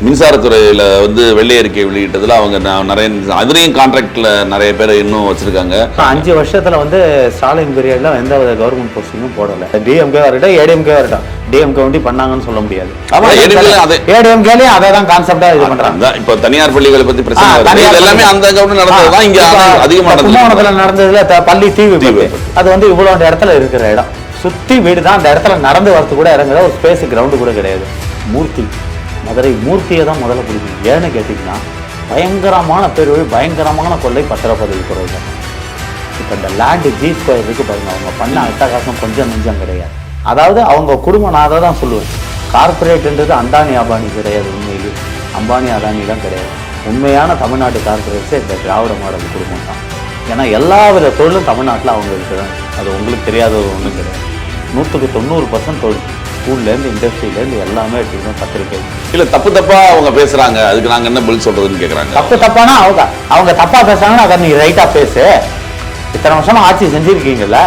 மின்சாரத்துறையில் வந்து வெள்ளை அறிக்கை வெளியிட்டதில் அவங்க நிறைய அதுலேயும் கான்ட்ராக்டில் நிறைய பேர் இன்னும் வச்சுருக்காங்க. 5 வருஷத்தில் வந்து ஸ்டாலின் பீரியடில் எந்த கவர்மெண்ட் போஸ்டிங்கும் போடலை. டிஎம்கே வரட்டும் ஏடிஎம்கே வரட்டும், டிஎம்கே வந்து பண்ணாங்கன்னு சொல்ல முடியாது. ஏடிஎம்கேலையும் அதை தான் கான்செப்டாக இது பண்ணுறாங்க. இப்போ தனியார் பள்ளிகளை பற்றி பிரச்சனை எல்லாமே அந்த கவர்மெண்ட் நடந்தது தான். இங்கே அதிகமாக கும்பகோணத்தில் நடந்ததுல பள்ளி தீ விபத்து, அது வந்து இவ்வளோ இடத்துல இருக்கிற இடம் சுற்றி வீடு தான். அந்த இடத்துல நடந்து வரது கூட இறங்குற ஒரு ஸ்பேஸ் கிரவுண்டு கூட கிடையாது. மூர்த்தி மதுரை மூர்த்தியை தான் முதல்ல பிடிக்கும். ஏன்னு கேட்டிங்கன்னா பயங்கரமான பேர் பயங்கரமான கொள்ளை பத்திரப்பதிவு துறைகள். இப்போ இந்த லேண்டு ஜி ஸ்கொயர் இருக்கு பாருங்க, அவங்க பண்ண அட்டகாசம் கொஞ்சம் நெஞ்சம் கிடையாது. அதாவது அவங்க குடும்பம், நான் அதை தான் சொல்லுவேன், கார்பரேட்ன்றது அந்தானி அபானி கிடையாது. உண்மையிலே அம்பானி அதானி தான் கிடையாது. உண்மையான தமிழ்நாட்டு கார்பரேட்ஸே இந்த திராவிட மாடல் குடும்பம் தான். ஏன்னா எல்லா வித தொழிலும் தமிழ்நாட்டில் அவங்க இருக்கிறாங்க. அது உங்களுக்கு தெரியாத ஒன்றும் கிடையாது. 100% தொழில், ஸ்கூல்லேருந்து இண்டஸ்ட்ரியிலேருந்து எல்லாமே எடுத்துக்கணும். பத்திரிகை இல்லை தப்பு தப்பாக அவங்க பேசுகிறாங்க, அதுக்கு நாங்கள் என்ன பதில் சொல்கிறதுன்னு கேட்குறாங்க. தப்பானா அவங்க தப்பாக பேசுகிறாங்கன்னா அதை நீ ரைட்டாக பேசு. இத்தனை வருஷமா ஆட்சி செஞ்சுருக்கீங்கல்ல,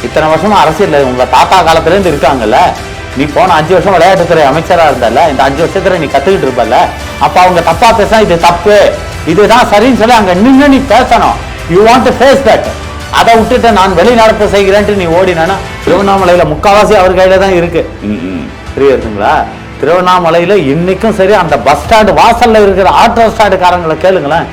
இத்தனை வருஷமா அரசியல் உங்கள் தாத்தா காலத்துலேருந்து இருக்காங்கல்ல. நீ போன 5 வருஷம் விளையாட்டுத்துறை அமைச்சராக இருந்தால, இந்த 5 வருஷத்துல நீ கற்றுக்கிட்டு இருப்பல. அப்போ அவங்க தப்பாக பேசா இது தப்பு, இதுதான் சரின்னு சொல்லி அங்கே நின்று நீ பேசணும். You want to face that. அதை விட்டுட்டு நான் வெளிநடப்பு செய்கிறேன்ட்டு நீ ஓடினா, திருவண்ணாமலையில முக்கால்வாசி அவர் கையில தான் இருக்கு. புரியுதுங்களா? திருவண்ணாமலையில இன்னைக்கும் சரி, அந்த பஸ் ஸ்டாண்டு வாசல்ல இருக்கிற ஆட்டோ ஸ்டாண்டுக்காரங்களை கேளுங்களேன்,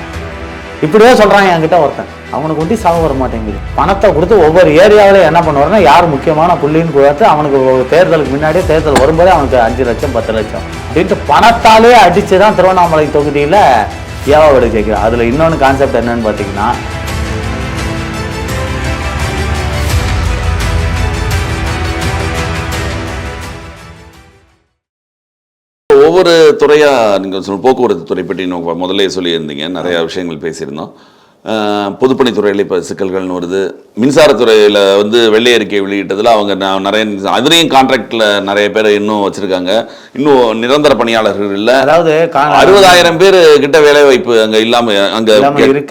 இப்படியே சொல்றாங்க என்கிட்ட ஒருத்தன். அவனுக்கு ஒண்டி சாக வர மாட்டேங்குது. பணத்தை கொடுத்து ஒவ்வொரு ஏரியாவில என்ன பண்ணுவாருன்னா, யார் முக்கியமான புள்ளின்னு கொடுத்து அவனுக்கு தேர்தலுக்கு முன்னாடியே தேர்தல் வரும்போதே அவனுக்கு 5 லட்சம் 10 லட்சம் அப்படின்ட்டு பணத்தாலே அடிச்சுதான் திருவண்ணாமலை தொகுதியில ஏவாவோட ஜெயிக்கிறான். அதுல இன்னொன்று கான்செப்ட் என்னன்னு பாத்தீங்கன்னா, ஒவ்வொரு துறையா நீங்கள் போக்குவரத்து துறை பற்றி முதல்ல சொல்லியிருந்தீங்க, நிறைய விஷயங்கள் பேசியிருந்தோம். பொதுப்பணித்துறையில் இப்போ சிக்கல்கள்னு வருது. மின்சாரத்துறையில் வந்து வெள்ளை அறிக்கை வெளியிட்டதில் அவங்க நிறைய அதுலேயும் கான்ட்ராக்டில் நிறைய பேர் இன்னும் வச்சுருக்காங்க. இன்னும் நிரந்தர பணியாளர்கள் இல்லை. அதாவது 60,000 பேர் கிட்ட வேலை வாய்ப்பு அங்கே இல்லாமல் அங்கே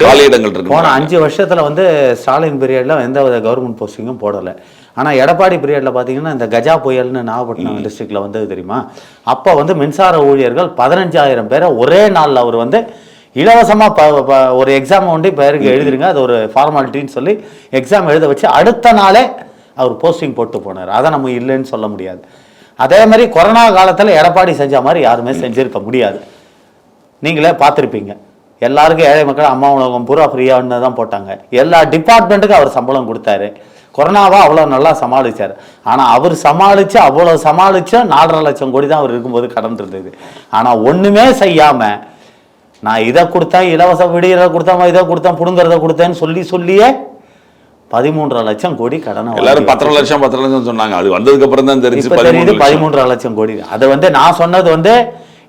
காலியிடங்கள் இருக்கு. போன 5 வருஷத்தில் வந்து ஸ்டாலின் பீரியடில் எந்த கவர்மெண்ட் போஸ்டிங்கும் போடலை. ஆனால் எடப்பாடி பீரியடில் பார்த்தீங்கன்னா, இந்த கஜா புயல்னு நாகப்பட்டினம் டிஸ்ட்ரிக்டில் வந்து தெரியுமா, அப்போ வந்து மின்சார ஊழியர்கள் 15,000 பேரை ஒரே நாளில் அவர் வந்து இலவசமாக ஒரு எக்ஸாம் வந்து பேருக்கு எழுதிருங்க, அது ஒரு ஃபார்மாலிட்டின்னு சொல்லி எக்ஸாம் எழுத வச்சு அடுத்த நாளே அவர் போஸ்டிங் போட்டு போனார். அதை நம்ம இல்லைன்னு சொல்ல முடியாது. அதே மாதிரி கொரோனா காலத்தில் எடப்பாடி செஞ்ச மாதிரி யாருமே செஞ்சுருக்க முடியாது. நீங்களே பார்த்துருப்பீங்க, எல்லாருக்கும் ஏழை மக்கள் அம்மா உலகம் பூரா ஃப்ரீயான்னு தான் போட்டாங்க. எல்லா டிபார்ட்மெண்ட்டுக்கும் அவர் சம்பளம் கொடுத்தாரு. கொரோனாவா அவ்வளோ நல்லா சமாளித்தார். ஆனால் அவர் அவ்வளோ சமாளிச்சும் 4.5 லட்சம் கோடி தான் அவர் இருக்கும்போது கடன் இருந்தது. ஆனால் ஒன்றுமே செய்யாமல் நான் இதை கொடுத்தேன், இலவச விடுகிறத கொடுத்தேன், இதை கொடுத்தேன், புடுங்கிறத கொடுத்தேன்னு சொல்லியே 13.5 லட்சம் கோடி கடனை. எல்லாரும் 10 லட்சம் சொன்னாங்க. அது வந்ததுக்கு அப்புறம் தான் தெரிஞ்சு 13.5 லட்சம் கோடி. அதை வந்து நான் சொன்னது வந்து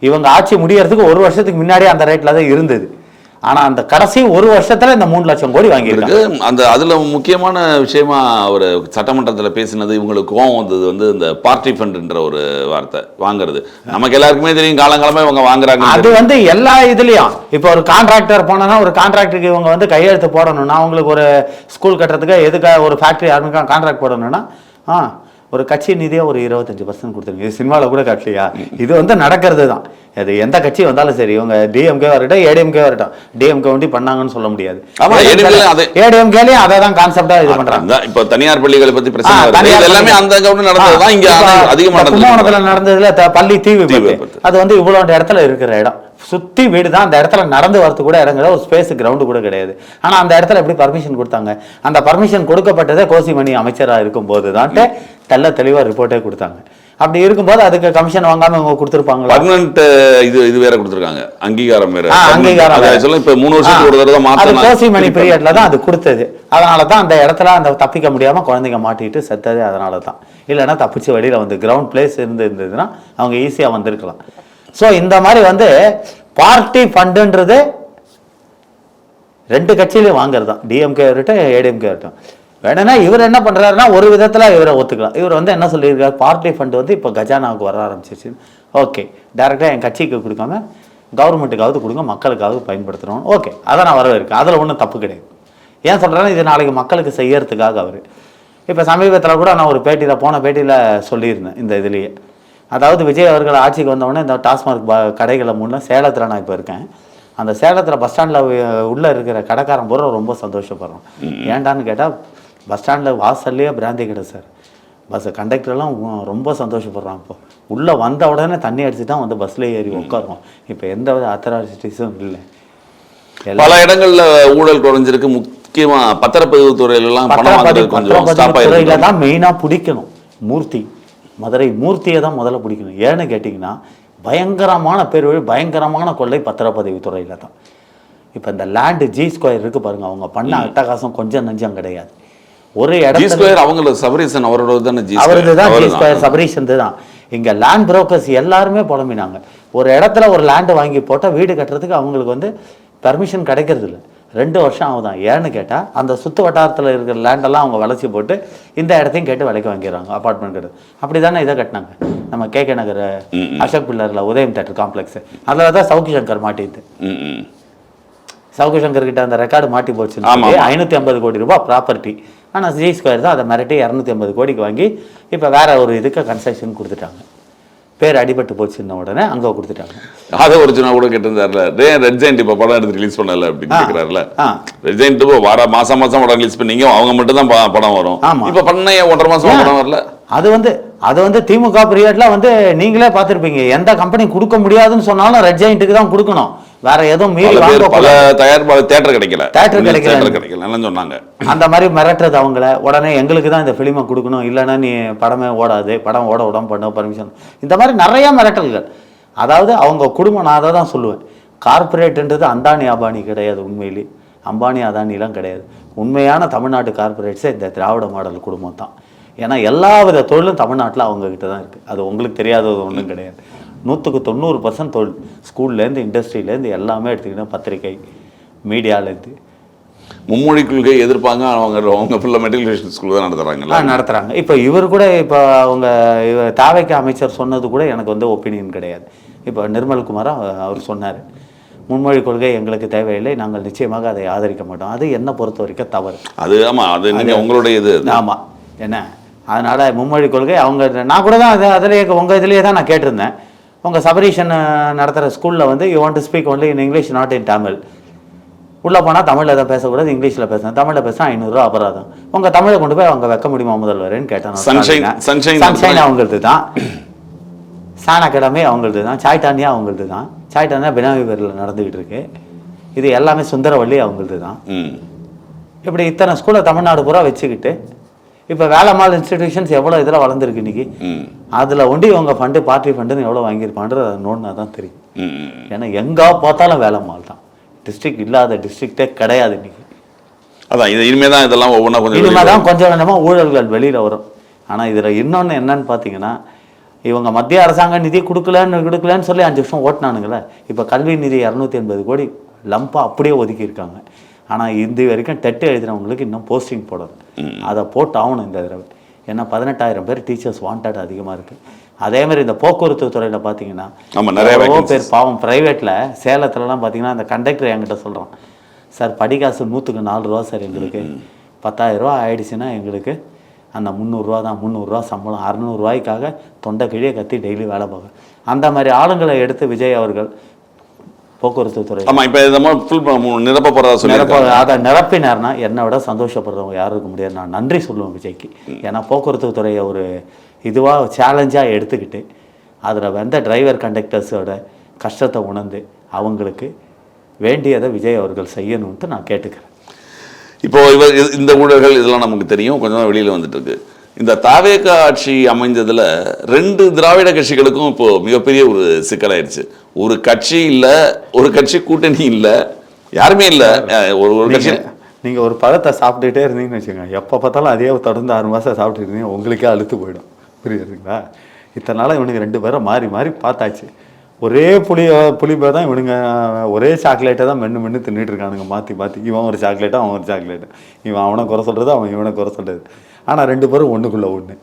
இவங்க ஆட்சி முடியறதுக்கு 1 வருஷத்துக்கு முன்னாடியே அந்த ரேட்ல தான் இருந்தது. ஆனால் அந்த கடைசி 1 வருஷத்துல இந்த 3 லட்சம் கோடி வாங்கியிருக்கு. அந்த அதில் முக்கியமான விஷயமா ஒரு சட்டமன்றத்தில் பேசினது, இவங்களுக்கு கோவம் வந்தது வந்து இந்த பார்ட்டி ஃபண்ட்ன்ற ஒரு வார்த்தை வாங்குறது. நமக்கு எல்லாருக்குமே தெரியும், காலங்காலமாக இவங்க வாங்குறாங்க. அது வந்து எல்லா இதுலையும் இப்போ ஒரு கான்ட்ராக்டர் போனோன்னா, ஒரு கான்ட்ராக்டருக்கு இவங்க வந்து கையெழுத்து போடணும்னா, அவங்களுக்கு ஒரு ஸ்கூல் கட்டுறதுக்கு எதுக்காக ஒரு ஃபேக்ட்ரி ஆரம்பிக்க கான்ட்ராக்ட் போடணும்னா, ஒரு கட்சி நிதியை ஒரு 25% கொடுத்துருங்க. இது சினிமாவில் கூட கட்டலையா? இது வந்து நடக்கிறது தான். அது எந்த கட்சி வந்தாலும் சரி, இவங்க டிஎம்கே வரட்டும் ஏடிஎம்கே வரட்டும், டிஎம்கே வந்து பண்ணாங்கன்னு சொல்ல முடியாது. ஏடிஎம்கேலையும் அதை தான் கான்செப்டா இது பண்றாங்க. இப்போ தனியார் பள்ளிகளை பத்தி பிரச்சனை எல்லாமே அந்த கவர்மெண்ட் நடந்தது தான். இங்க அதிகமாக கும்பகோணத்தில் நடந்ததுல பள்ளி தீ விபத்து, அது வந்து இவ்வளோ இடத்துல இருக்கிற இடம் சுற்றி வீடு தான். அந்த இடத்துல நடந்து வரது கூட இறங்குற ஒரு ஸ்பேஸ் கிரவுண்டு கூட கிடையாது. ஆனால் அந்த இடத்துல எப்படி பர்மிஷன் கொடுத்தாங்க? அந்த பர்மிஷன் கொடுக்கப்பட்டதே கோசிமணி அமைச்சராக இருக்கும் போது தான் தெல்ல தெளிவாக ரிப்போர்ட்டே கொடுத்தாங்க. அப்படி இருக்கும்போது அதுக்கு கமிஷன் வாங்காம இவங்க கொடுத்துருப்பாங்க. பர்மனன்ட் இது வேற கொடுத்துருக்காங்க, அங்கீகாரம் வேற. அங்கீகாரம் இப்போ 3 வருஷத்துக்கு ஒரு தடவை மாத்தணும். கோசிமணி பீரியட்ல தான் அது கொடுத்தது. அதனால தான் அந்த இடத்துல அந்த தப்பிக்க முடியாம குழந்தைங்க மாட்டிட்டு செத்தது. அதனால தான். இல்லைன்னா தப்பிச்சு வெளியில வந்து கிரவுண்ட் பிளேஸ் இருந்ததுன்னா அவங்க ஈஸியா வந்திருக்கலாம். ஸோ இந்த மாதிரி வந்து பார்ட்டி ஃபண்டுன்றது 2 கட்சியிலையும் வாங்குறது தான். டிஎம்கே வரட்டும் ஏடிஎம்கே வரட்டும். வேணும்னா இவர் என்ன பண்ணுறாருன்னா, ஒரு விதத்தில் இவரை ஒத்துக்கலாம். இவர் வந்து என்ன சொல்லியிருக்காரு, பார்ட்டி ஃபண்டு வந்து இப்போ கஜானாவுக்கு வர ஆரம்பிச்சிச்சு. ஓகே, டேரெக்டாக என் கட்சிக்கு கொடுக்காம கவர்மெண்ட்டுக்காவது கொடுங்க, மக்களுக்காவது பயன்படுத்துகிறோம். ஓகே, அதை நான் வரவேற்கேன். அதில் ஒன்றும் தப்பு கிடையாது. ஏன் சொல்கிறேன்னா, இது நாளைக்கு மக்களுக்கு செய்யறதுக்காக அவர். இப்போ சமீபத்தில் கூட நான் ஒரு போன பேட்டியில் சொல்லியிருந்தேன் இந்த இதுலேயே. அதாவது விஜய் அவர்கள் ஆட்சிக்கு வந்தவுடனே இந்த டாஸ்மாக் கடைகளை முன்னே சேலத்தில் நான் இப்போ இருக்கேன். அந்த சேலத்தில் பஸ் ஸ்டாண்டில் உள்ளே இருக்கிற கடைக்காரன் பூரா ரொம்ப சந்தோஷப்படுறான். ஏன்டான்னு கேட்டால் பஸ் ஸ்டாண்டில் வாசல்லையே பிராந்தி கடை சார். பஸ் கண்டக்டர்லாம் ரொம்ப சந்தோஷப்படுறான். இப்போ உள்ளே வந்த உடனே தண்ணி அடிச்சு தான் வந்து பஸ்ஸில் ஏறி உட்காருவோம். இப்போ எந்த வித அத்தாரிட்டிஸும் இல்லை. பல இடங்கள்ல ஊழல் குறைஞ்சிருக்கு. முக்கியமா பத்திரப்பதிவு துறையிலாம் துறையில தான் மெயினாக பிடிக்கணும். மூர்த்தி, மதுரை மூர்த்தியை தான் முதல்ல பிடிக்கணும். ஏன்னு கேட்டிங்கன்னா பயங்கரமான பேர் வழி, பயங்கரமான கொள்ளை பத்திரப்பதிவு துறையில் தான். இப்போ இந்த லேண்டு ஜி ஸ்கொயர் இருக்கு பாருங்க, அவங்க பண்ண அட்டகாசம் கொஞ்சம் நஞ்சம் கிடையாது. ஒரு இடத்துல அவங்களோட சபரீசன் அவரோட தானே அவரது தான் ஜி ஸ்கொயர் சபரீசன் தான். இங்கே லேண்ட் புரோக்கர்ஸ் எல்லாருமே புலம்பினாங்க. ஒரு இடத்துல ஒரு லேண்டு வாங்கி போட்டால் வீடு கட்டுறதுக்கு அவங்களுக்கு வந்து பெர்மிஷன் கிடைக்கிறது இல்லை. 2 வருஷம் ஆகுதான். ஏன்னு கேட்டால் அந்த சுற்று வட்டாரத்தில் இருக்கிற லேண்டெல்லாம் அவங்க வளைச்சி போட்டு இந்த இடத்தையும் கேட்டு விலைக்கு வாங்கிடுறாங்க. அப்பார்ட்மெண்ட் கட்டு அப்படி தானே இதை கட்டினாங்க. நம்ம கேகே நகர் அசோக் பில்லரில் உதயம் தேட்டர் காம்ப்ளெக்ஸ், அதில் தான் சவுக்கு சங்கர் மாட்டிது. சவுக்கு சங்கர் கிட்ட அந்த ரெக்கார்டு மாட்டி போச்சு. 550 கோடி ரூபாய் ப்ராப்பர்ட்டி. ஆனால் ஜி ஸ்கொயர் தான் அதை மிரட்டி 250 கோடிக்கு வாங்கி இப்போ வேற ஒரு இதுக்கு கன்ஸ்ட்ரக்ஷன் கொடுத்துட்டாங்க. பேர் அடிபட்டு போச்சுன்ன உடனே அங்கே கொடுத்துட்டாங்க. அதை ஒரு சின்ன கூட கேட்டிருந்தாருல, ரெட் ஜெயண்ட் இப்போ படம் எடுத்து ரிலீஸ் பண்ணல அப்படின்னு கேட்குறாருல. ரெட் ஜெயண்ட் இப்போ மாசம் படம் ரிலீஸ் பண்ணீங்க, அவங்க மட்டும் தான் படம் வரும். இப்போ பண்ண 1.5 மாசம் படம் வரல. அது வந்து திமுக பீரியட்ல வந்து நீங்களே பார்த்துருப்பீங்க. எந்த கம்பெனி கொடுக்க முடியாதுன்னு சொன்னாலும் ரெட் ஜெயண்ட்டுக்கு தான் கொடுக்கணும். வேற எதுவும் மீறி பல தயாரிப்பாளர் தேட்டர் கிடைக்கல சொன்னாங்க. அந்த மாதிரி மிரட்டுறது அவங்கள. உடனே எங்களுக்கு தான் இந்த பிலிமை கொடுக்கணும், இல்லைன்னா நீ படமே ஓடாது, படம் ஓட விடாம பண்ண பர்மிஷன், இந்த மாதிரி நிறைய மிரட்டல்கள். அதாவது அவங்க குடும்பம், நான் அதை தான் சொல்லுவேன், கார்பரேட்ன்றது அந்தானி அபானி கிடையாது. உண்மையிலே அம்பானி அதானிலாம் கிடையாது. உண்மையான தமிழ்நாட்டு கார்பரேட்ஸே இந்த திராவிட மாடல் குடும்பம் தான். ஏன்னா எல்லா வித தொழிலும் தமிழ்நாட்டில் அவங்கக்கிட்ட தான் இருக்குது. அது உங்களுக்கு தெரியாதது ஒன்றும் கிடையாது. 100% தொழில், ஸ்கூல்லேருந்து இண்டஸ்ட்ரியிலேருந்து எல்லாமே எடுத்துக்கிட்டோம், பத்திரிகை மீடியாலேருந்து. மும்மொழி கொள்கை எதிர்ப்பாங்க அவங்க ஃபுல்லாக மெட்ரிகுலேஷன் ஸ்கூல் தான் நடத்துகிறாங்க. இப்போ இவர் கூட இப்போ அவங்க தாவைக்கு அமைச்சர் சொன்னது கூட எனக்கு வந்து ஒப்பீனியன் கிடையாது. இப்போ நிர்மல்குமார் அவர் சொன்னார், முன்மொழி கொள்கை எங்களுக்கு தேவையில்லை, நாங்கள் நிச்சயமாக அதை ஆதரிக்க மாட்டோம். அது என்னை பொறுத்த வரைக்கும் தவறு. அது ஆமாம், அது நீங்கள் உங்களுடைய இது. ஆமாம், என்ன அதனால் மும்மொழி கொள்கை அவங்க, நான் கூட தான் அதிலேயே உங்கள் இதுலேயே தான் நான் கேட்டிருந்தேன். உங்கள் சபரீஷன் நடத்துகிற ஸ்கூலில் வந்து you want to speak only in English not in Tamil. உள்ளே போனால் தமிழில் எதாவது பேசக்கூடாது, இங்கிலீஷில் பேசுகிறேன். தமிழில் பேசினா 500 ரூபா அபராதம். உங்கள் தமிழை கொண்டு போய் அவங்க வைக்க முடியுமா முதல்வரேன்னு கேட்டேன். சன்ஷைன் அவங்களது தான், சான் அகாடமி அவங்களது தான், சாய்டானியா அவங்களது தான். சாய்டானியா பினாமி பேரில் நடந்துக்கிட்டு இருக்கு. இது எல்லாமே சுந்தரவள்ளி அவங்களது தான். இப்படி இத்தனை ஸ்கூலை தமிழ்நாடு பூரா வச்சுக்கிட்டு இப்போ வேலைமால் இன்ஸ்டிடியூஷன்ஸ் எவ்வளோ இதில் வளர்ந்துருக்கு இன்னைக்கு. அதில் ஒண்டி இவங்க ஃபண்டு, பார்ட்டி ஃபண்டுன்னு எவ்வளோ வாங்கியிருப்பான்றது அதை நோண்டினா தான் தெரியும். ஏன்னா எங்கே பார்த்தாலும் வேலைமால் தான். டிஸ்ட்ரிக்ட் இல்லாத டிஸ்ட்ரிக்டே கிடையாது இன்னைக்கு. அதான் இது இனிமேல் தான் இதெல்லாம் ஒவ்வொன்றா இனிமேல் தான் கொஞ்சம் கொஞ்சமாக ஊழல்கள் வெளியில் வரும். ஆனால் இதில் இன்னொன்று என்னன்னு பார்த்தீங்கன்னா, இவங்க மத்திய அரசாங்கம் நிதி கொடுக்கலன்னு சொல்லி 5 வருஷம் ஓட்டினானுங்களே. இப்போ கல்வி நிதி 280 கோடி லம்பாக அப்படியே ஒதுக்கியிருக்காங்க. ஆனால் இந்த வரைக்கும் டெட்டு எழுதினவங்களுக்கு இன்னும் போஸ்டிங் போடணும். அதை போட்டு ஆகணும் இந்த தடவை. ஏன்னா 18,000 பேர் டீச்சர்ஸ் வாண்டட் அதிகமாக இருக்குது. அதேமாதிரி இந்த போக்குவரத்து துறையில் பார்த்தீங்கன்னா நிறைய பேர் பாவம் ப்ரைவேட்டில் சேலத்துலலாம் பார்த்தீங்கன்னா அந்த கண்டக்டர் என்கிட்ட சொல்கிறான், சார் படிக்காசு 100க்கு 4 ரூபா சார், எங்களுக்கு 10,000 ரூபா ஆயிடுச்சுன்னா எங்களுக்கு அந்த 300 ரூபா தான், 300 ரூபா சம்பளம், 600 ரூபாய்க்காக தொண்டை கிழியே கத்தி டெய்லி வேலை பார்க்க. அந்த மாதிரி ஆளுங்களை எடுத்து விஜய் அவர்கள் போக்குவரத்து துறை அதை நிரப்பினார்னா என்னை விட சந்தோஷப்படுறவங்க யாரும் இருக்க முடியாது. நான் நன்றி சொல்லுவேன் விஜய்க்கு. ஏன்னா போக்குவரத்து துறையை ஒரு இதுவாக சேலஞ்சாக எடுத்துக்கிட்டு அதில் வந்த டிரைவர் கண்டக்டர்ஸோட கஷ்டத்தை உணர்ந்து அவங்களுக்கு வேண்டியதை விஜய் அவர்கள் செய்யணும்ட்டு நான் கேட்டுக்கிறேன். இப்போ இந்த ஊழல்கள் இதெல்லாம் நமக்கு தெரியும், கொஞ்சம் வெளியில் வந்துட்டு இருக்கு. இந்த தாவேக ஆட்சி அமைந்ததுல 2 திராவிட கட்சிகளுக்கும் இப்போ மிகப்பெரிய ஒரு சிக்கலாயிடுச்சு. ஒரு கட்சி இல்லை, ஒரு கட்சி கூட்டணி இல்லை, யாருமே இல்லை. ஒரு கட்சி நீங்கள் ஒரு பழத்தை சாப்பிட்டுட்டே இருந்தீங்கன்னு வச்சுக்கோங்க, எப்போ பார்த்தாலும் அதே தொடர்ந்து 6 மாதம் சாப்பிட்டு இருந்தீங்க, உங்களுக்கே அழுத்து போயிடும். புரியுதுங்களா? இத்தனை நாளாக இவனுக்கு 2 பேரும் மாறி மாறி பார்த்தாச்சு. ஒரே புளிப்பை தான் இவனுங்க, ஒரே சாக்லேட்டை தான் மென்று தின்னுட்டு இருக்கானுங்க மாற்றி மாற்றி. இவன் ஒரு சாக்லேட்டா, அவன் ஒரு சாக்லேட்டு, இவன் அவனை குறை சொல்கிறது, அவன் இவனை குறை சொல்கிறது. ஆனால் 2 பேரும் ஒன்றுக்குள்ளே ஒன்று.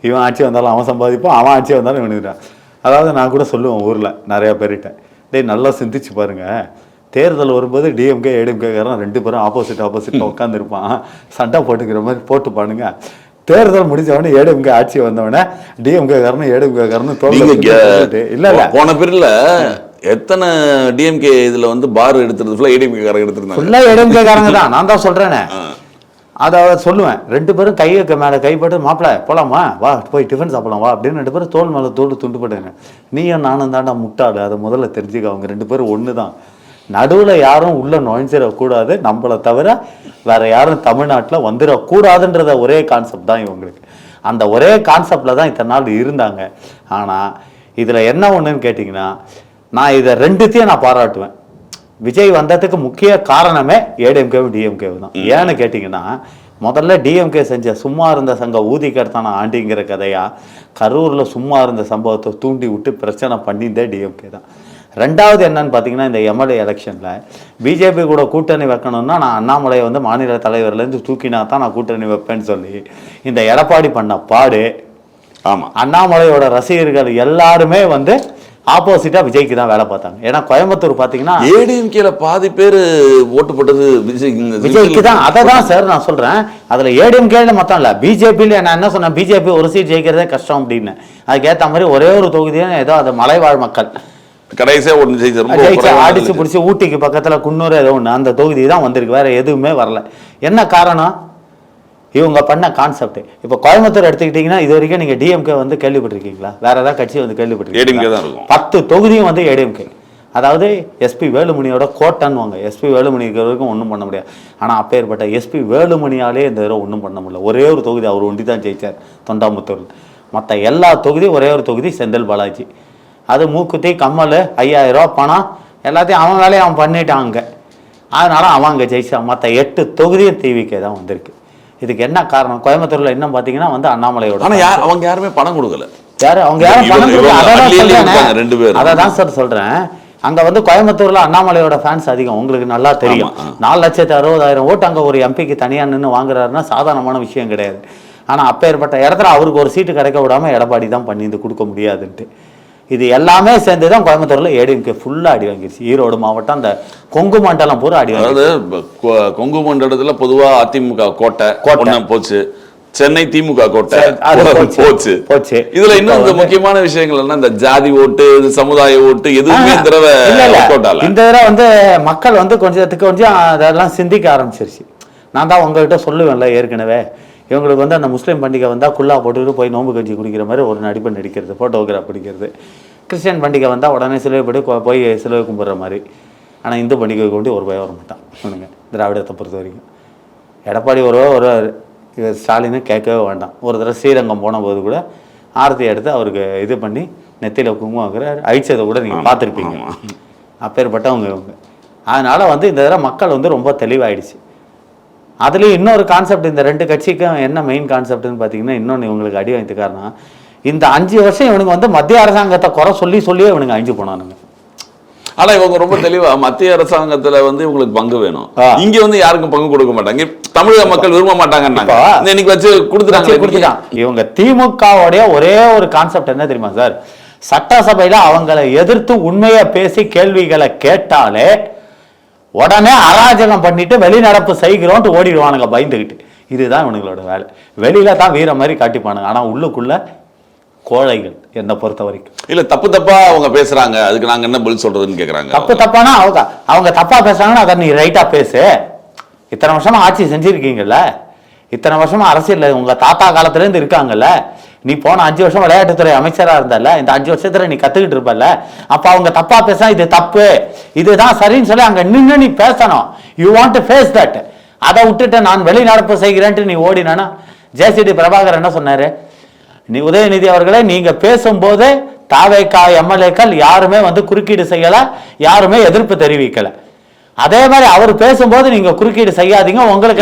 இவன் ஆட்சி வந்தாலும் அவன் சம்பாதிப்பான், அவன் ஆட்சி வந்தாலும் இவனுக்குறான். அதாவது நான் கூட சொல்லுவேன் ஊரில் நிறையா பேர்கிட்ட, டேய் நல்லா சிந்திச்சு பாருங்கள், தேர்தல் வரும்போது டிஎம்கே ஏடிஎம்கேக்காரன் 2 பேரும் ஆப்போசிட்டாக உட்காந்துருப்பான், சண்டை போட்டுக்கிற மாதிரி போட்டு பாருங்க. தேர்தல் முடிச்சவொடனே ஏடிஎம்கே ஆட்சி வந்தவொடனே டிஎம்கே காரனும் ஏடிஎம்கே காரனும் இல்ல போன பேர்ல எத்தனை டிஎம்கே இதுல வந்து பார் எடுத்துறது ஃபுல்லா ஏடிஎம்கே காரங்க எடுத்திருந்தாங்க. ஃபுல்லா ஏடிஎம்கே காரங்க தான். நான் தான் சொல்றேனே, அதை சொல்லுவேன். 2 பேரும் கையை மேலே கைப்பட்டு மாப்பிள்ள போலாமா வா போய் டிஃபன் சாப்பிடலாம் வா அப்படின்னு 2 பேரும் தோல் மேலே தோல் துண்டு போட்டேங்க. நீயும் நானும் தாண்டா முட்டாளு, அதை முதல்ல தெரிஞ்சுக்க. அவங்க 2 பேரும் ஒன்று தான். நடுவில் யாரும் உள்ள நுழைஞ்சிடக்கூடாது, நம்மளை தவிர வேற யாரும் தமிழ்நாட்டில் வந்துடக்கூடாதுன்றத ஒரே கான்செப்ட் தான் இவங்களுக்கு. அந்த ஒரே கான்செப்டில் தான் இத்தனை நாள் இருந்தாங்க. ஆனால் இதில் என்ன ஒன்றுன்னு கேட்டிங்கன்னா, நான் இதை 2த்தையும் நான் பாராட்டுவேன். விஜய் வந்ததுக்கு முக்கிய காரணமே ஏடிஎம்கேவும் டிஎம்கேவும் தான். ஏன்னு கேட்டிங்கன்னா, முதல்ல டிஎம்கே செஞ்ச சும்மா இருந்த சங்க ஊதி கெடுத்தான ஆண்டிங்கிற கதையா கரூரில் சும்மா இருந்த சம்பவத்தை தூண்டி விட்டு பிரச்சனை பண்ணியிருந்தே டிஎம்கே தான். 2வது என்னன்னு பார்த்தீங்கன்னா, இந்த எம்எல்ஏ எலெக்ஷனில் பிஜேபி கூட கூட்டணி வைக்கணும்னா நான் அண்ணாமலையை வந்து மாநில தலைவர்லேருந்து தூக்கினா தான் நான் கூட்டணி வைப்பேன்னு சொல்லி இந்த எடப்பாடி பண்ண பாடு. ஆமாம், அண்ணாமலையோட ரசிகர்கள் எல்லாருமே வந்து ஆப்போசிட்டா விஜய்க்கு தான் வேலை பார்த்தாங்க. ஏன்னா கோயம்புத்தூர் பார்த்தீங்கன்னா ஏடிஎம்கேல பாதி பேர் ஓட்டு போட்டது விஜய்க்கு தான். அதை தான் சார் நான் சொல்றேன். அதுல ஏடிஎம்கேல மொத்தம் இல்ல, பிஜேபியில நான் என்ன சொன்னேன், பிஜேபி ஒரு சீட் ஜெயிக்கிறதே கஷ்டம் அப்படின்னு. அதுக்கேற்ற மாதிரி ஒரே ஒரு தொகுதியும் ஏதோ அது மலைவாழ் மக்கள் கடைசியா ஒன்று ஜெயிச்சு அடிச்சு பிடிச்சி ஊட்டிக்கு பக்கத்துல குன்னூர் ஏதோ ஒன்று அந்த தொகுதி தான் வந்திருக்கு, வேற எதுவுமே வரல. என்ன காரணம்? இவங்க பண்ண கான்செப்ட். இப்போ கோயம்புத்தூர் எடுத்துக்கிட்டீங்கன்னா இது வரைக்கும் நீங்க டிஎம்கே வந்து கேள்விப்பட்டிருக்கீங்களா? வேற ஏதாவது கட்சி வந்து கேள்விப்பட்டிருக்கீங்களா? 10 தொகுதியும் வந்து ஏடிஎம்கே. அதாவது எஸ்பி வேலுமணியோட கோட்டன்வாங்க. எஸ்பி வேலுமணிக்கு வரைக்கும் ஒன்றும் பண்ண முடியாது. ஆனால் அப்பேற்பட்ட எஸ்பி வேலுமணியாலே இந்த தடவை ஒன்றும் பண்ண முடியல. ஒரே ஒரு தொகுதி அவர் ஒண்டி தான் ஜெயிச்சார், தொண்டாமுத்தூர். மற்ற எல்லா தொகுதியும் ஒரே ஒரு தொகுதி செந்தில் பாலாஜி. அது மூக்குத்தி கம்மல் 5000 ரூபா பணம் எல்லாத்தையும் அவன் வேலையை அவன் பண்ணிட்டாங்க. அதனால அவன் அங்கே ஜெயிச்சான். மற்ற 8 தொகுதியும் டிவிக்கே தான் வந்திருக்கு. இதுக்கு என்ன காரணம்? கோயம்புத்தூர்ல இன்னும் பாத்தீங்கன்னா வந்து அண்ணாமலையோட அவங்க யாருமே பணம் கொடுக்கல. அவங்க யாரும் பணம் கொடுக்கல. அதான் சார் சொல்றேன். அங்க வந்து கோயம்புத்தூர்ல அண்ணாமலையோட ஃபேன்ஸ் அதிகம், உங்களுக்கு நல்லா தெரியும். 4,60,000 ஓட்டு அங்க ஒரு எம்பிக்கு தனியா நின்று வாங்குறாருன்னா சாதாரணமான விஷயம் கிடையாது. ஆனா அப்பேற்பட்ட இடத்துல அவருக்கு ஒரு சீட்டு கிடைக்க விடாம எடப்பாடி தான் பண்ணி இது கொடுக்க முடியாதுன்ட்டு. இது எல்லாமே சேர்ந்து தான் கோயம்புத்தூர்ல ஏடிஎம்கே ஃபுல்லா அடி வாங்கிடுச்சு. ஈரோடு மாவட்டம் அந்த கொங்கு மண்டலம் பூரா அடி வாங்கி. கொங்கு மண்டலத்துல பொதுவா அதிமுக கோட்டை போச்சு, சென்னை திமுக கோட்டை போச்சு. இதுல இன்னும் முக்கியமான விஷயங்கள் என்ன, இந்த ஜாதி ஓட்டு, சமுதாய ஓட்டு எதுவுமே இந்த தடவை வந்து மக்கள் வந்து கொஞ்சம் அதெல்லாம் சிந்திக்க ஆரம்பிச்சிருச்சு. நான் தான் உங்ககிட்ட சொல்லுவேன்ல ஏற்கனவே, இவங்களுக்கு வந்து அந்த முஸ்லீம் பண்டிகை வந்தால் குல்லா போட்டுக்கிட்டு போய் நோம்பு கஞ்சி குடிக்கிற மாதிரி ஒரு நடிப்பை நடிக்கிறது, ஃபோட்டோகிராஃப் பிடிக்கிறது. கிறிஸ்டியன் பண்டிகை வந்தால் உடனே சிலுவைப்படி போய் சிலுவை கும்பிட்ற மாதிரி. ஆனால் இந்து பண்டிகை கொண்டு ஒரு பயம் வர மாட்டான் இவனுங்க, திராவிடத்தை பொறுத்த வரைக்கும். எடப்பாடி ஒரு ஸ்டாலின்னு கேட்கவே வேண்டாம். ஒரு தடவை ஸ்ரீரங்கம் போன போது கூட ஆரத்தி எடுத்து அவருக்கு இது பண்ணி நெத்தியில் குங்குமம் வைக்கிற அழிச்சதை கூட நீங்கள் பார்த்துருப்பீங்க. அப்பேற்பட்டவங்க இவங்க. அதனால் வந்து இந்த தடவை மக்கள் வந்து ரொம்ப தெளிவாயிடுச்சு. அதுலேயும் இன்னொரு கான்செப்ட், இந்த 2 கட்சிக்கும் என்ன மெயின் கான்செப்ட்னு பார்த்தீங்கன்னா, இன்னொன்று இவங்களுக்கு அடி வாங்கிட்டு காரணம், இந்த 5 வருஷம் இவனுக்கு வந்து மத்திய அரசாங்கத்தை குறை சொல்லியே இவனுங்க அழிஞ்சு போனானுங்க. ஆனா இவங்க ரொம்ப தெளிவா மத்திய அரசாங்கத்துல வந்து இவங்களுக்கு பங்கு வேணும், இங்க வந்து யாருக்கும் பங்கு கொடுக்க மாட்டாங்க, தமிழக மக்கள் விரும்ப மாட்டாங்க, இன்னைக்கு வச்சு கொடுத்துட்டாங்க. இவங்க திமுகவுடைய ஒரே ஒரு கான்செப்ட் என்ன தெரியுமா சார்? சட்டசபையில அவங்களை எதிர்த்து உண்மையை பேசி கேள்விகளை கேட்டாலே உடனே அராஜகம் பண்ணிட்டு வெளிநடப்பு செய்கிறோன்ட்டு ஓடிடுவானுங்க பயந்துக்கிட்டு. இதுதான் இவனுங்களோட வேலை. வெளியில தான் வீர மாதிரி காட்டிப்பானுங்க, ஆனா உள்ளுக்குள்ள கோழைகள் என்னை பொறுத்த வரைக்கும். இல்ல தப்பா அவங்க பேசுறாங்க, அதுக்கு நாங்க என்ன பதில் சொல்றதுன்னு கேக்குறாங்க. தப்பானா அவங்க தப்பா பேசுறாங்கன்னா அதை நீ ரைட்டா பேசு. இத்தனை வருஷமா ஆட்சி செஞ்சிருக்கீங்கல்ல, இத்தனை வருஷமா அரசியல் உங்க தாத்தா காலத்துல இருந்து இருக்காங்கல்ல, நீ போன 5 வருஷம் விளையாட்டுத்துறை அமைச்சரா இருந்தல, இந்த 5 வருஷத்துல நீ கத்துக்கிட்டு இருப்பல, அப்ப அவங்க தப்பா பேச இது தப்பு இதுதான் சரின்னு சொல்லி அங்க நின்று நீ பேசணும். You want to face that. அதை விட்டுட்டு நான் வெளிநடப்பு செய்கிறேன்ட்டு நீ ஓடினா. ஜேசிடி பிரபாகர் என்ன சொன்னாரு, நீ உதயநிதி அவர்களே நீங்க பேசும்போது தாவேகா எம்எல்ஏக்கள் யாருமே வந்து குறுக்கீடு செய்யல, யாருமே எதிர்ப்பு தெரிவிக்கல. அதே மாதிரி அவர் பேசும்போது நீங்க குறுக்கீடு செய்யாதீங்க, உங்களுக்கு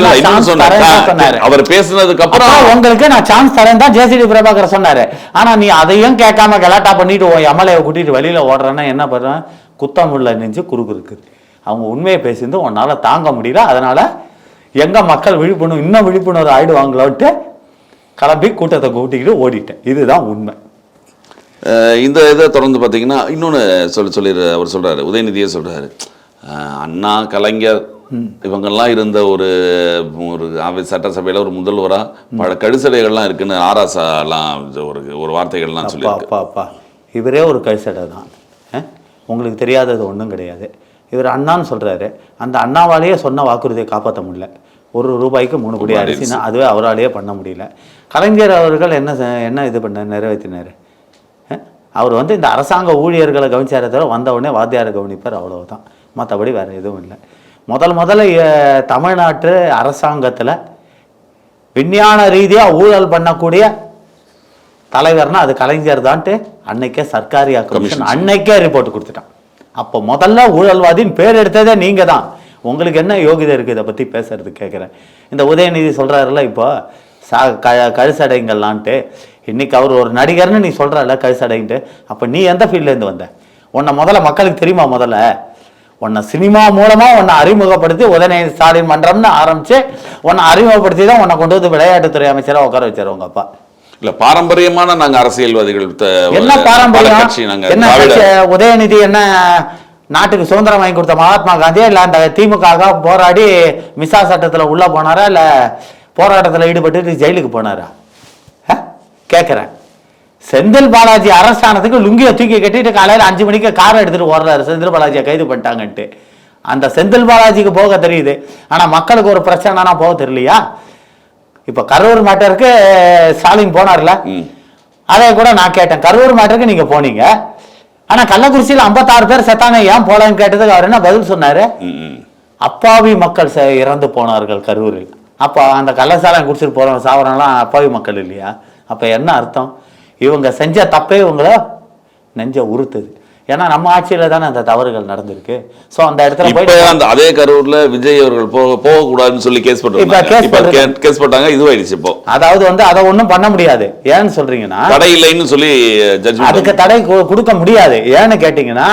அவர் பேசுனதுக்கு அப்புறம் உங்களுக்கு நான் சான்ஸ் தரேன் தான் ஜேசிடி பிரபாகர் சொன்னாரு. ஆனா நீ அதையும் கேட்காம கலாட்டா பண்ணிட்டு எம்எல்ஏ கூட்டிட்டு வெளியில ஓடுறேன்னா என்ன பண்றேன்? குத்தமுள்ள நெஞ்சு குறுக்கு இருக்குது. அவங்க உண்மையை பேசிருந்து உன்னால தாங்க முடியல, அதனால எங்க மக்கள் இன்னும் விழிப்புணர்வு ஆயிடுவாங்களோட்டு கிளம்பி கூட்டத்தை கூட்டிக்கிட்டு ஓடிட்டேன். இதுதான் உண்மை. இந்த இதை தொடர்ந்து பார்த்தீங்கன்னா இன்னொன்று அவர் சொல்றாரு, உதயநிதியே சொல்றாரு, அண்ணா கலைஞர் இவங்கெல்லாம் இருந்த ஒரு ஒரு சட்டசபையில் ஒரு முதல்வராக பல கழுசடைகள்லாம் இருக்குன்னு ஆராசாலாம் ஒரு வார்த்தைகள்லாம் சொல்லி அப்பா இவரே ஒரு கழுசடை தான். உங்களுக்கு தெரியாதது ஒன்றும் கிடையாது. இவர் அண்ணான்னு சொல்கிறாரு, அந்த அண்ணாவாலேயே சொன்ன வாக்குறுதியை காப்பாற்ற முடியல. ₹1 3 கோடி அரிசினா அதுவே அவராலேயே பண்ண முடியல. கலைஞர் அவர்கள் என்ன இது நிறைவேற்றினார்? அவர் வந்து இந்த அரசாங்க ஊழியர்களை கவனிச்சாரே தவிர வந்த உடனே வாத்தியாரை கவனிப்பார், அவ்வளவுதான். மற்றபடி வேறு எதுவும் இல்லை. முதல்ல தமிழ்நாட்டு அரசாங்கத்தில் விஞ்ஞான ரீதியாக ஊழல் பண்ணக்கூடிய தலைவர்னா அது கலைஞர் தான்ட்டு அன்னைக்கே சர்க்காரியா கமிஷன் அன்னைக்கே ரிப்போர்ட் கொடுத்துட்டான். அப்போ முதல்ல ஊழல்வாதின்னு பேர் எடுத்ததே நீங்கள் தான். உங்களுக்கு என்ன யோகிதை இருக்குது இதை பற்றி பேசுறது கேட்குறேன். இந்த உதயநிதி சொல்கிறாருல இப்போ கழுசடைங்கள்லான்ட்டு, இன்னைக்கு அவர் ஒரு நடிகர்னு நீ சொல்கிறல்ல கழுசடைன்ட்டு, அப்போ நீ எந்த ஃபீல்ட்லேருந்து வந்த? உன்னை முதல்ல மக்களுக்கு தெரியுமா? முதல்ல உன்னை சினிமா மூலமாக உன்னை அறிமுகப்படுத்தி உதயநிதி ஸ்டாலின் மன்றம்னு ஆரம்பித்து உன்னை அறிமுகப்படுத்தி தான் உன்னை கொண்டு வந்து விளையாட்டுத்துறை அமைச்சராக உட்கார வச்சார் உங்கள் அப்பா. இல்ல பாரம்பரியமான நாங்க அரசியல்வாதிகள் என்ன பாரம்பரியம்? என்ன உதயநிதி என்ன நாட்டுக்கு சுதந்திரம் வாங்கி கொடுத்த மகாத்மா காந்தியா இல்ல அந்த திமுக போராடி மிசா சட்டத்துல உள்ள போனாரா இல்ல போராட்டத்தில் ஈடுபட்டு ஜெயிலுக்கு போனாரா? கேட்குறேன். செந்தில் பாலாஜி அரசாங்கத்துக்கு லுங்கியை தூக்கி கட்டிட்டு காலையில் 5 மணிக்கு காரை எடுத்துட்டு ஓடுறாரு, செந்தில் பாலாஜியை கைது பண்ணிட்டாங்கன்ட்டு. அந்த செந்தில் பாலாஜிக்கு போக தெரியுது, ஆனால் மக்களுக்கு ஒரு பிரச்சனைனா போக தெரியலையா? இப்போ கரூர் மேட்டருக்கு ஸ்டாலின் போனார்ல, அதே கூட நான் கேட்டேன், கரூர் மேட்டருக்கு நீங்கள் போனீங்க, ஆனால் கள்ளக்குறிச்சியில் 56 பேர் செத்தானே ஏன் போலன்னு கேட்டதுக்கு அவர் என்ன பதில் சொன்னார்? அப்பாவி மக்கள் இறந்து போனார்கள் கரூரில். அப்போ அந்த கள்ளசாலம் குடிச்சிட்டு போகிற சாவரம்லாம் அப்பாவி மக்கள் இல்லையா? அப்போ என்ன அர்த்தம்? இவங்க செஞ்ச தப்பே இவங்கள நெஞ்ச உறுத்துது. ஏன்னா நம்ம ஆட்சியில தானே அந்த தவறுகள் நடந்திருக்கு. ஸோ அந்த இடத்துல போய் அதே கரூர்ல விஜய் அவர்கள் போகக்கூடாதுன்னு சொல்லி கேஸ் போட்டாங்க. இதுவாயிடுச்சு இப்போ. அதாவது வந்து அதை ஒன்றும் பண்ண முடியாது. ஏன்னு சொல்றீங்கன்னா தடை இல்லைன்னு சொல்லி அதுக்கு தடை கொடுக்க முடியாது. ஏன்னு கேட்டீங்கன்னா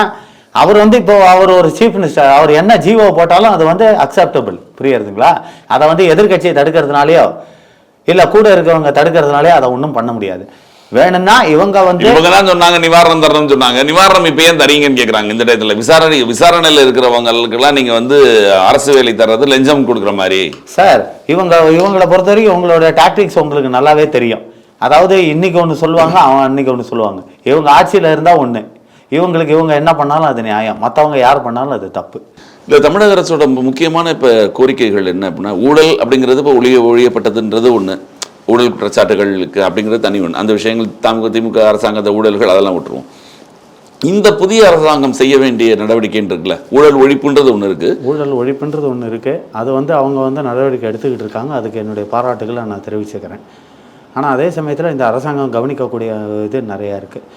அவர் வந்து இப்போ அவர் ஒரு சீஃப் மினிஸ்டர், அவர் என்ன ஜீவோ போட்டாலும் அது வந்து அக்செப்டபிள். புரியுதுங்களா? அதை வந்து எதிர்கட்சியை தடுக்கிறதுனாலயோ இல்லை கூட இருக்கிறவங்க தடுக்கிறதுனாலே அதை ஒன்றும் பண்ண முடியாது. வேணும்னா இவங்க வந்து சொன்னாங்க நிவாரணம் தரணும்னு சொன்னாங்க. நிவாரணம் இப்ப ஏன் தரீங்கன்னு கேட்கறாங்க. இந்த இடத்துல விசாரணையில் இருக்கிறவங்களுக்கெல்லாம் நீங்க வந்து அரசு வேலை தர்றது லஞ்சம் கொடுக்குற மாதிரி. சார் இவங்களை பொறுத்த வரைக்கும் உங்களோட டாக்டிக்ஸ் உங்களுக்கு நல்லாவே தெரியும். அதாவது இன்னைக்கு ஒன்று சொல்லுவாங்க, அவன் அன்னைக்கு ஒன்று சொல்லுவாங்க. இவங்க ஆட்சியில் இருந்தால் ஒன்று, இவங்களுக்கு இவங்க என்ன பண்ணாலும் அது நியாயம், மற்றவங்க யார் பண்ணாலும் அது தப்பு. இந்த தமிழக அரசோட முக்கியமான இப்போ கோரிக்கைகள் என்ன அப்படின்னா, ஊழல் அப்படிங்கிறது இப்போ ஒழியப்பட்டதுன்றது ஒன்று, ஊழல் குற்றச்சாட்டுகளுக்கு அப்படிங்கிறது தனி ஒன்று. அந்த விஷயங்கள் திமுக அரசாங்கத்தை ஊழல்கள் அதெல்லாம் விட்டுருவோம். இந்த புதிய அரசாங்கம் செய்ய வேண்டிய நடவடிக்கைன்னு இருக்குல்ல, ஊழல் ஒழிப்புன்றது ஒன்று இருக்குது. ஊழல் ஒழிப்புன்றது ஒன்று இருக்குது. அது வந்து அவங்க வந்து நடவடிக்கை எடுத்துக்கிட்டு இருக்காங்க. அதுக்கு என்னுடைய பாராட்டுகளை நான் தெரிவிச்சுக்கிறேன். ஆனால் அதே சமயத்தில் இந்த அரசாங்கம் கவனிக்கக்கூடிய இது நிறையா இருக்குது.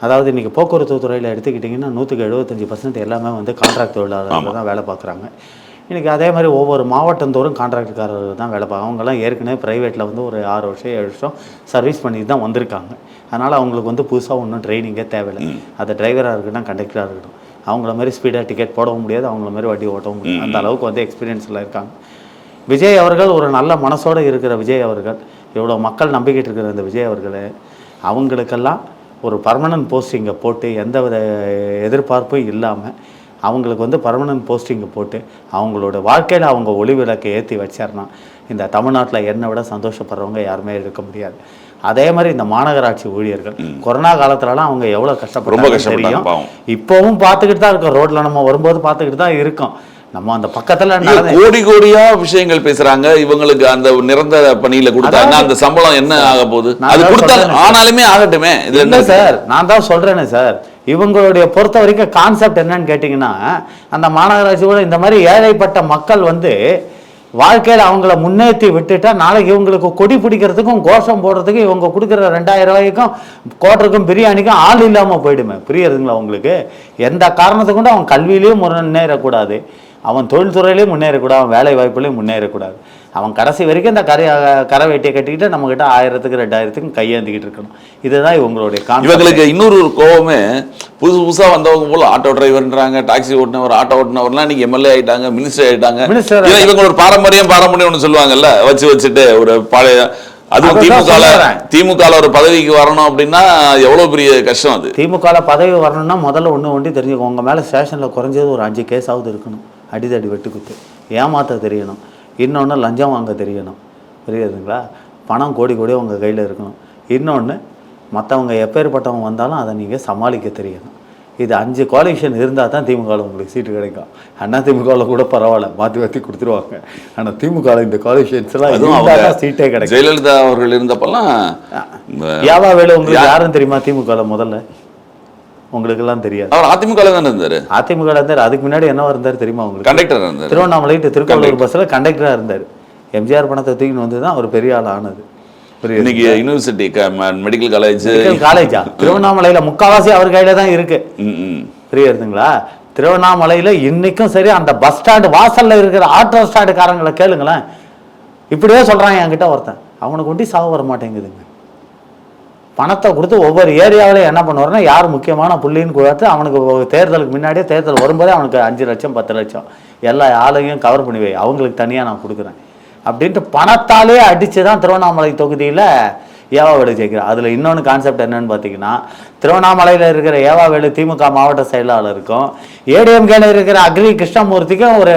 அதாவது இன்றைக்கி போக்குவரத்து துறையில் எடுத்துக்கிட்டிங்கன்னா 175% எல்லாமே வந்து கான்ட்ராக்ட் தொழிலாளர்கள் தான் வேலை பார்க்குறாங்க. இன்றைக்கி அதே மாதிரி ஒவ்வொரு மாவட்டந்தோறும் கான்ட்ராக்டுக்காரர்கள் தான் வேலை பார்க்க. அவங்கெல்லாம் ஏற்கனவே ப்ரைவேட்டில் வந்து ஒரு 6 வருஷம் 7 வருஷம் சர்வீஸ் பண்ணிட்டு தான் வந்திருக்காங்க. அதனால் அவங்களுக்கு வந்து புதுசாக ஒன்றும் ட்ரைனிங்கே தேவையில்லை. அது டிரைவராக இருக்கட்டும், கண்டக்டராக இருக்கட்டும், அவங்கள மாதிரி ஸ்பீடாக டிக்கெட் போடவும் முடியாது, அவங்கள மாதிரி வண்டி ஓட்டவும் முடியாது. அந்த அளவுக்கு வந்து எக்ஸ்பீரியன்ஸில் இருக்காங்க. விஜய் அவர்கள் ஒரு நல்ல மனசோடு இருக்கிற விஜய் அவர்கள், இவ்வளோ மக்கள் நம்பிக்கிட்டு இருக்கிற அந்த விஜய் அவர்களே, அவங்களுக்கெல்லாம் ஒரு பர்மனன்ட் போஸ்டிங்கை போட்டு எந்த வித எதிர்பார்ப்பும் இல்லாமல் அவங்களுக்கு வந்து பர்மனன்ட் போஸ்டிங்கை போட்டு அவங்களோட வாழ்க்கையில் அவங்க ஒளி விளக்கை ஏற்றி வச்சார்னா இந்த தமிழ்நாட்டில் என்னை விட சந்தோஷப்படுறவங்க யாருமே இருக்க முடியாது. அதே மாதிரி இந்த மாநகராட்சி ஊழியர்கள் கொரோனா காலத்துலலாம் அவங்க எவ்வளோ கஷ்டப்படுறாங்க தெரியும். இப்போவும் பார்த்துக்கிட்டு தான் இருக்கோம், ரோட்டில் நம்ம வரும்போது பார்த்துக்கிட்டு தான் இருக்கோம். நம்ம அந்த பக்கத்துல கோடியா விஷயங்கள் பேசுறாங்க. இவங்களுக்கு அந்த நிரந்தர பணியில கொடுத்தாங்க, அந்த சம்பளம் என்ன ஆக போகுது? அது கொடுத்தாங்க, ஆனாலுமே ஆகட்டுமே. இது என்ன சார், நான் தான் சொல்றேனே சார், இவங்களுடைய பொறுத்த வரைக்கும் கான்செப்ட் என்னன்னு கேட்டீங்கன்னா, அந்த மாநகராட்சியோட இந்த மாதிரி ஏழைப்பட்ட மக்கள் வந்து வாழ்க்கையில் அவங்கள முன்னேற்றி விட்டுட்டா நாளைக்கு இவங்களுக்கு கொடி பிடிக்கிறதுக்கும் கோஷம் போடுறதுக்கும் இவங்க கொடுக்குற 2000 ரூபாய்க்கும் கோட்டருக்கும் பிரியாணிக்கும் ஆள் இல்லாமல் போயிடுமே. புரியுதுங்களா உங்களுக்கு? எந்த காரணத்தை கொண்டு அவன் கல்வியிலையும் முன்னேறக்கூடாது, அவன் தொழில்துறையிலையும் முன்னேறக்கூடாது, அவன் வேலை வாய்ப்புலையும் முன்னேறக்கூடாது. அவன் கடைசி வரைக்கும் இந்த கரை வேட்டியை கட்டிக்கிட்டு நம்மகிட்ட 1000க்கு 2000க்கும் கையேந்திக்கிட்டு இருக்கணும். இதுதான் இவங்களுடைய இவங்களுக்கு இன்னொரு கோவமே, புதுசா வந்தவங்க போல ஆட்டோ டிரைவர்ன்றாங்க, டாக்ஸி ஓட்டுனவர், ஆட்டோ ஓட்டுனவர்லாம் இன்னைக்கு எம்எல்ஏ ஆயிட்டாங்க, மினிஸ்டர் ஆயிட்டாங்க. இவங்க ஒரு பாரம்பரியம் ஒன்று சொல்லுவாங்கல்ல, வச்சுட்டு ஒரு பழைய, அதுவும் திமுக ஒரு பதவிக்கு வரணும் அப்படின்னா எவ்வளவு பெரிய கஷ்டம். அது திமுக பதவி வரணும்னா முதல்ல ஒன்று தெரிஞ்சுக்கோ, உங்க மேல ஸ்டேஷன்ல குறைஞ்சது ஒரு 5 கேஸாவது இருக்கணும், அடிதடி வெட்டுக்குத்து. ஏமாற்ற தெரியணும். இன்னொன்று லஞ்சம் வாங்க தெரியணும். புரியுதுங்களா? பணம் கோடி கோடியாக உங்கள் கையில் இருக்கணும். இன்னொன்று மற்றவங்க எப்பேற்பட்டவங்க வந்தாலும் அதை நீங்கள் சமாளிக்க தெரியணும். இது 5 குவாலிஃபிகேஷன் இருந்தால் தான் திமுகவில் உங்களுக்கு சீட்டு கிடைக்கும். அண்ணா திமுகவில் கூட பரவாயில்ல, மாற்றி கொடுத்துருவாங்க. ஆனால் திமுகவில் இந்த குவாலிஃபிகேஷன்ஸ்லாம் இருந்தால் தான் சீட்டே கிடைக்கும். ஜெயலலிதா அவர்கள் இருந்தப்பெல்லாம் ஏவா வேலு உங்களுக்கு யாரும் தெரியுமா திமுகவில்? முதல்ல உங்களுக்கெல்லாம் தெரியாது. அவர் அதிமுகவில் தானே இருந்தார். அதிமுக இருந்தார். அதுக்கு முன்னாடி என்னவா இருந்தார் தெரியுமா உங்களுக்கு? கண்டக்டர் இருந்தார். திருவண்ணாமலை டு திருக்கோவிலூர் பஸ்ஸில் கண்டக்டராக இருந்தார். எம்ஜிஆர் பணத்தை தூக்கின்னு வந்து தான் அவர் பெரிய ஆள் ஆனது. இன்னைக்கு யூனிவர்சிட்டி மெடிக்கல் காலேஜா திருவண்ணாமலையில் முக்கால்வாசி அவர் கையில தான் இருக்கு. புரியுதுங்களா? திருவண்ணாமலையில் இன்னைக்கும் சரி, அந்த பஸ் ஸ்டாண்டு வாசல்ல இருக்கிற ஆட்டோ ஸ்டாண்டுக்காரங்களை கேளுங்களேன், இப்படியே சொல்றாங்க என்கிட்ட ஒருத்தன். அவனுக்கு ஒண்டி சாக வர மாட்டேங்குதுங்க. பணத்தை கொடுத்து ஒவ்வொரு ஏரியாவிலையும் என்ன பண்ணுவாருன்னா, யார் முக்கியமான புள்ளின்னு கொடுத்து அவனுக்கு தேர்தலுக்கு முன்னாடியே, தேர்தல் வரும்போதே அவனுக்கு 5 லட்சம் 10 லட்சம் எல்லா ஆளையும் கவர் பண்ணி வை, அவங்களுக்கு தனியாக நான் கொடுக்குறேன் அப்படின்ட்டு பணத்தாலே அடித்து தான் திருவண்ணாமலை தொகுதியில் ஏவாவேலு ஜெயிக்கிறார். அதில் இன்னொன்று கான்செப்ட் என்னன்னு பார்த்தீங்கன்னா, திருவண்ணாமலையில் இருக்கிற ஏவாவேலு திமுக மாவட்ட செயலாளருக்கும் ஏடிஎம்கேல இருக்கிற அக்ரி கிருஷ்ணமூர்த்திக்கும் ஒரு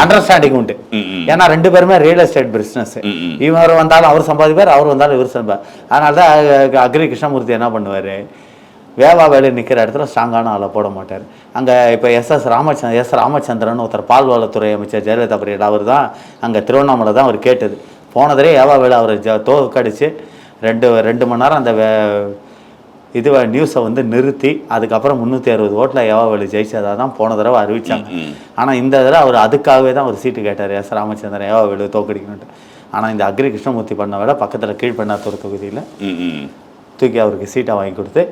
அண்டர்ஸ்டாண்டிங் உண்டு. ஏன்னா 2 பேருமே ரியல் எஸ்டேட் பிஸ்னஸ். இவர் வந்தாலும் அவர் சம்பாதிப்பார், அவர் வந்தாலும் இவர் சம்பாதிப்பார். அதனால தான் அக்ரி கிருஷ்ணமூர்த்தி என்ன பண்ணுவார், வேவாவேலு நிற்கிற இடத்துல ஸ்ட்ராங்கான ஆளை போட மாட்டார். அங்கே இப்போ எஸ் ராமச்சந்திரன் ஒருத்தர் பால்வளத்துறை அமைச்சர் ஜெயலலிதா பீரியட், அவர் தான் அங்கே திருவண்ணாமலை தான் அவர் கேட்டது. போனதே ஏவாவேலு அவரை தோக்கடிச்சு 2 மணி நேரம் அந்த நியூஸை வந்து நிறுத்தி அதுக்கப்புறம் 360 ஓட்டில் ஏவாவேலு ஜெயிச்சதாக தான் போன தடவை அறிவித்தாங்க. ஆனால் இந்த தடவை அவர் அதுக்காகவே தான் ஒரு சீட்டு கேட்டார், எஸ் ராமச்சந்திரன் ஏவாவேலு தோக்கடிக்கணுன்ட்டு. ஆனால் இந்த அக்ரி கிருஷ்ணமூர்த்தி பண்ண விட பக்கத்தில் கீழ்பெண்ணாத்தூர் தொகுதியில் தூக்கி அவருக்கு சீட்டை வாங்கி கொடுத்து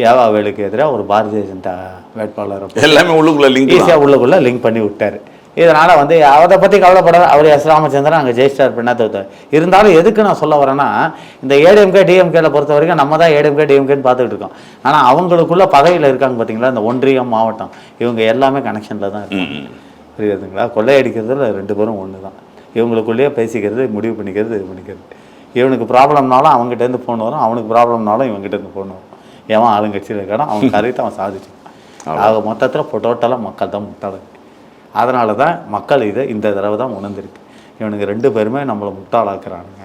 ஏவாவேலுக்கு எதிராக ஒரு பாரதிய ஜனதா வேட்பாளர் எல்லாமே உள்ளுக்குள்ள லிங்க் பண்ணி விட்டார். இதனால் வந்து அதை பற்றி கவலைப்படாத, அவர் எஸ் ராமச்சந்திரன் அங்கே ஜெயிஸ்டார் பெண்ணாத்தூர். இருந்தாலும் எதுக்கு நான் சொல்ல வரேன்னா, இந்த ஏடிஎம்கே டிஎம்கேல பொறுத்த வரைக்கும் நம்ம தான் ஏடிஎம்கே டிஎம்கேன்னு பார்த்துக்கிட்டு இருக்கோம். ஆனால் அவங்களுக்குள்ள பதவியில் இருக்காங்க பார்த்தீங்களா, இந்த ஒன்றியம் மாவட்டம், இவங்க எல்லாமே கனெக்ஷனில் தான் இருக்காங்க. புரியுதுங்களா? கொள்ளையடிக்கிறதுல 2 பேரும் ஒன்று தான். இவங்களுக்குள்ளேயே பேசிக்கிறது, முடிவு பண்ணிக்கிறது, இது பண்ணிக்கிறது. இவனுக்கு ப்ராப்ளம்னாலும் அவங்ககிட்டேருந்து ஃபோன் வரும், அவனுக்கு ப்ராப்ளம்னாலும் இவங்ககிட்டேருந்து ஃபோன் வரும். ஏன் ஆளுங்கட்சியில் இருக்கானோ அவன் கருத்தை அவன் சாதிச்சான். ஆக மொத்தத்தில் டோட்டலாக மக்கள் தான் முட்டாளு. அதனால தான் மக்கள் இதை இந்த தடவை தான் உணர்ந்திருக்கு. இவனுக்கு 2 பேருமே நம்மளை முட்டாளாக்குறானுங்க.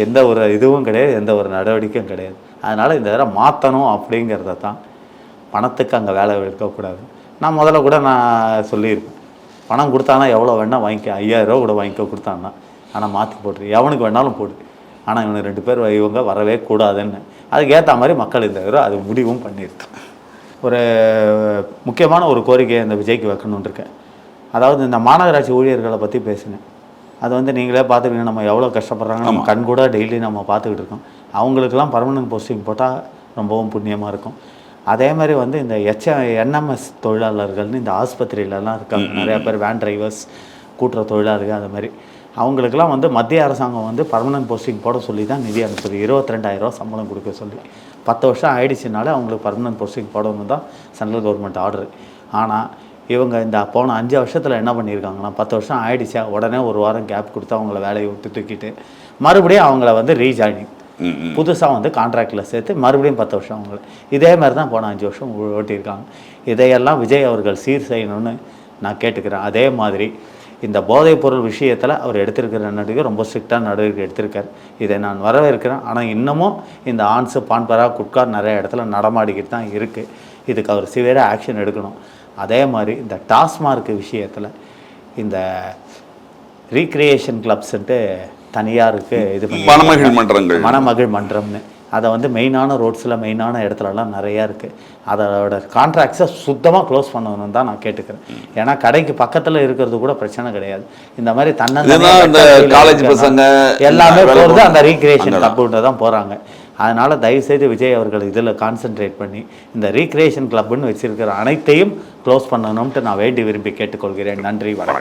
எந்த ஒரு இதுவும் கிடையாது, எந்த ஒரு நடவடிக்கையும் கிடையாது. அதனால் இந்த தடவை மாற்றணும் அப்படிங்கிறத தான். பணத்துக்கு அங்கே வேலை இருக்கக்கூடாது. நான் முதல்ல கூட நான் சொல்லியிருக்கேன், பணம் கொடுத்தானா எவ்வளோ வேணால் வாங்கிக்க, 5000 ரூபா கூட வாங்கிக்க கொடுத்தான்னா, ஆனால் மாற்றி போட்டுரு, எவனுக்கு வேணாலும் போடு, ஆனால் இவனுக்கு 2 பேர் இவங்க வரவே கூடாதுன்னு. அதுக்கேற்ற மாதிரி மக்கள் இந்த தடவை அது முடிவும் பண்ணியிருக்கேன். ஒரு முக்கியமான ஒரு கோரிக்கையை இந்த விஜய்க்கு வைக்கணுன்னு இருக்கேன். அதாவது இந்த மாநகராட்சி ஊழியர்களை பற்றி பேசுனேன். அது வந்து நீங்களே பார்த்துக்கிங்க, நம்ம எவ்வளோ கஷ்டப்படுறாங்க, நம்ம கண் கூட டெய்லி நம்ம பார்த்துக்கிட்டு இருக்கோம். அவங்களுக்கெல்லாம் பர்மனன்ட் போஸ்டிங் போட்டால் ரொம்பவும் புண்ணியமாக இருக்கும். அதே மாதிரி வந்து இந்த என்எம்எஸ் தொழிலாளர்கள்னு இந்த ஆஸ்பத்திரியிலலாம் இருக்காங்க நிறையா பேர், வேன் டிரைவர்ஸ், கூட்டுற தொழிலாளர்கள், அது மாதிரி அவங்களுக்கெல்லாம் வந்து மத்திய அரசாங்கம் வந்து பர்மனன்ட் போஸ்டிங் போட சொல்லி தான் நிதி அனுப்புது. 22,000 ரூபா சம்பளம் கொடுக்க சொல்லி. 10 வருஷம் ஆயிடுச்சுனாலே அவங்களுக்கு பர்மனன்ட் போஸ்டிங் போடணும் தான் சென்ட்ரல் கவர்மெண்ட் ஆர்டர். ஆனால் இவங்க இந்த போன 5 வருஷத்தில் என்ன பண்ணியிருக்காங்கன்னா, 10 வருஷம் ஆயிடுச்சா உடனே 1 வாரம் கேப் கொடுத்து அவங்கள வேலையை விட்டு தூக்கிட்டு மறுபடியும் அவங்கள வந்து ரீஜாயினிங் புதுசாக வந்து கான்ட்ராக்டில் சேர்த்து மறுபடியும் 10 வருஷம் அவங்கள இதே மாதிரி தான் போன 5 வருஷம் ஓட்டியிருக்காங்க. இதையெல்லாம் விஜய் அவர்கள் சீர் செய்யணும்னு நான் கேட்டுக்கிறேன். அதே மாதிரி இந்த போதைப்பொருள் விஷயத்தில் அவர் எடுத்திருக்கிற நடவடிக்கை ரொம்ப ஸ்ட்ரிக்டான நடவடிக்கை எடுத்திருக்கார். இதை நான் வரவேற்கிறேன். ஆனால் இன்னமும் இந்த ஆன்ஸு பான்பரா குட்கா நிறைய இடத்துல நடமாடிக்கிட்டு தான் இருக்குது. இதுக்கு அவர் சிவியராக ஆக்ஷன் எடுக்கணும். அதே மாதிரி இந்த டாஸ்மார்க் விஷயத்தில் இந்த ரீக்ரியேஷன் கிளப்ஸ்ன்ட்டு தனியாருக்கு இது மணமகிழ் மன்றம்னு அதை வந்து மெயினான ரோட்ஸில் மெயினான இடத்துலலாம் நிறையா இருக்குது. அதோட கான்ட்ராக்ட்ஸை சுத்தமாக க்ளோஸ் பண்ணணும்னு தான் நான் கேட்டுக்கிறேன். ஏன்னா கடைக்கு பக்கத்தில் இருக்கிறது கூட பிரச்சனை கிடையாது. இந்த மாதிரி காலேஜ் பசங்க எல்லாமே போகிறது அந்த ரீக்ரியேஷன் கிளப்புன்னு தான் போகிறாங்க. அதனால் தயவுசெய்து விஜய் அவர்கள் இதில் கான்சென்ட்ரேட் பண்ணி இந்த ரீக்ரியேஷன் கிளப்புன்னு வச்சுருக்கிற அனைத்தையும் க்ளோஸ் பண்ணணும்ட்டு நான் வேண்டி விரும்பி கேட்டுக்கொள்கிறேன். நன்றி, வணக்கம்.